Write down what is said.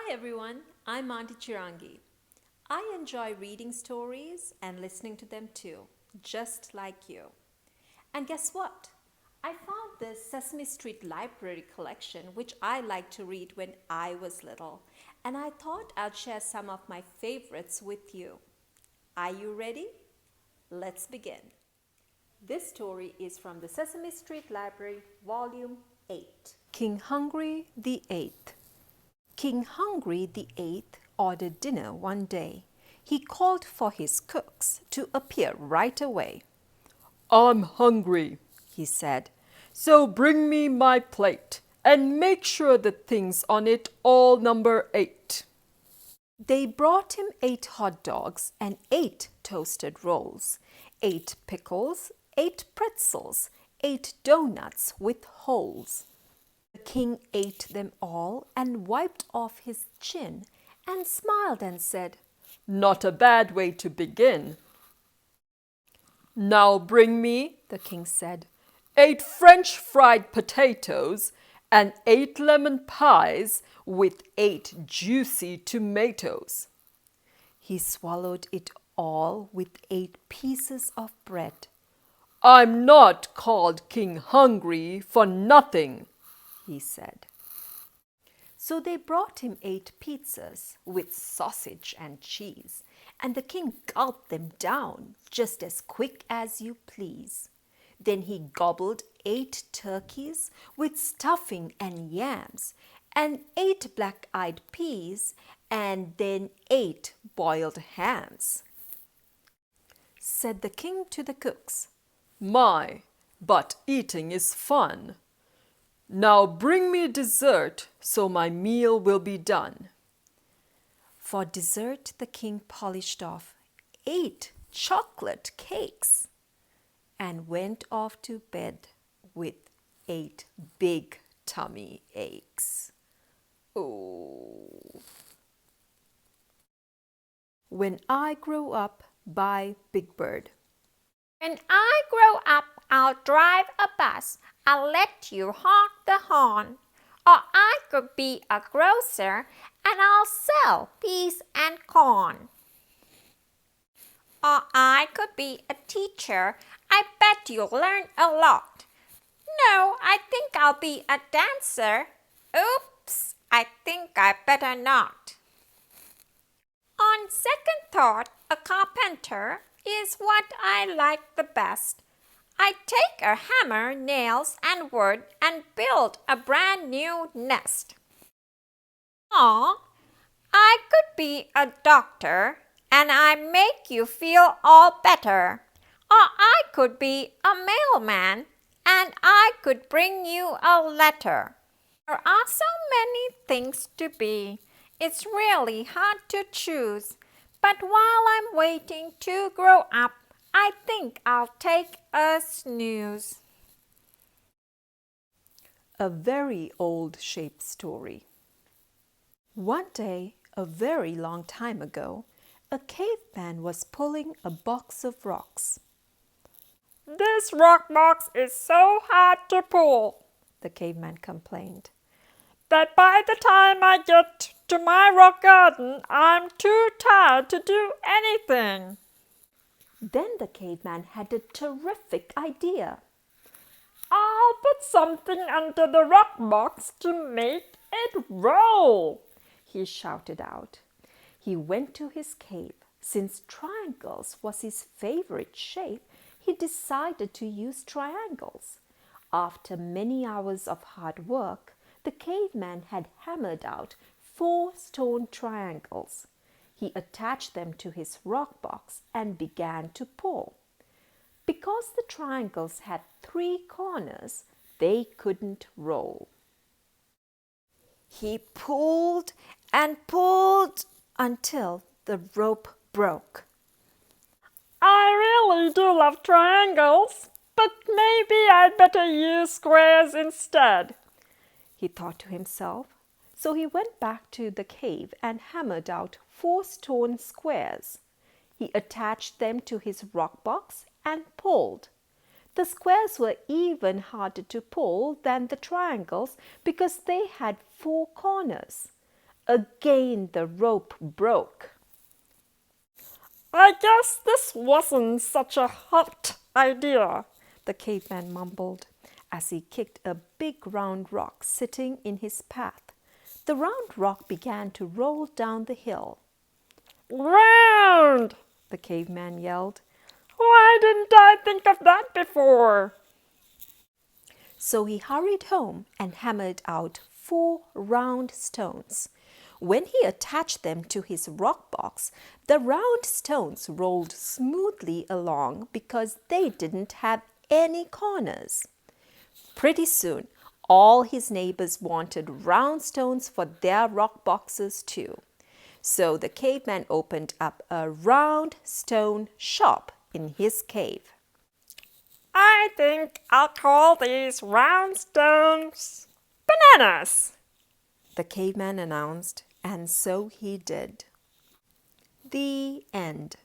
Hi everyone, I'm Aunty Chirangee. I enjoy reading stories and listening to them too, just like you. And guess what? I found this Sesame Street Library collection which I liked to read when I was little, and I thought I'd share some of my favorites with you. Are you ready? Let's begin. This story is from the Sesame Street Library, Volume 8. King Hungry the Eighth. King Hungry the Eighth ordered dinner one day. He called for his cooks to appear right away. "I'm hungry," he said, "so bring me my plate and make sure the things on it all number 8. They brought him 8 hot dogs and 8 toasted rolls, 8 pickles, 8 pretzels, 8 donuts with holes. The king ate them all and wiped off his chin and smiled and said, "Not a bad way to begin." "Now bring me," the king said, "8 French fried potatoes and 8 lemon pies with 8 juicy tomatoes." He swallowed it all with 8 pieces of bread. "I'm not called King Hungry for nothing," he said. So they brought him 8 pizzas with sausage and cheese, and the king gulped them down just as quick as you please. Then he gobbled 8 turkeys with stuffing and yams, and 8 black-eyed peas, and then 8 boiled hams. Said the king to the cooks, "My, but eating is fun. Now bring me dessert so my meal will be done." For dessert the king polished off 8 chocolate cakes and went off to bed with 8 big tummy aches. Oh. When I Grow Up by Big Bird. When I grow up, I'll drive a bus. I'll let you honk the horn. Or I could be a grocer and I'll sell peas and corn. Or I could be a teacher. I bet you'll learn a lot. No, I think I'll be a dancer. Oops, I think I better not. On second thought, a carpenter is what I like the best. I take a hammer, nails, and wood and build a brand new nest. Or I could be a doctor and I make you feel all better. Or I could be a mailman and I could bring you a letter. There are so many things to be. It's really hard to choose. But while I'm waiting to grow up, I think I'll take a snooze. A very old shape story. One day, a very long time ago, a caveman was pulling a box of rocks. "This rock box is so hard to pull," the caveman complained, "that by the time I get to my rock garden, I'm too tired to do anything." Then the caveman had a terrific idea. "I'll put something under the rock box to make it roll," he shouted out. He went to his cave. Since triangles was his favorite shape, he decided to use triangles. After many hours of hard work, the caveman had hammered out 4 stone triangles. He attached them to his rock box and began to pull. Because the triangles had 3 corners, they couldn't roll. He pulled and pulled until the rope broke. "I really do love triangles, but maybe I'd better use squares instead," he thought to himself. So he went back to the cave and hammered out 4 stone squares. He attached them to his rock box and pulled. The squares were even harder to pull than the triangles because they had 4 corners. Again the rope broke. I guess this wasn't such a hot idea, The caveman mumbled as he kicked a big round rock sitting in his path. The round rock began to roll down the hill. Round! The caveman yelled. Why didn't I think of that before? So he hurried home and hammered out 4 round stones. When he attached them to his rock box, the round stones rolled smoothly along because they didn't have any corners. Pretty soon, all his neighbors wanted round stones for their rock boxes too. So the caveman opened up a round stone shop in his cave. I think I'll call these round stones bananas. The caveman announced, and so he did. The end.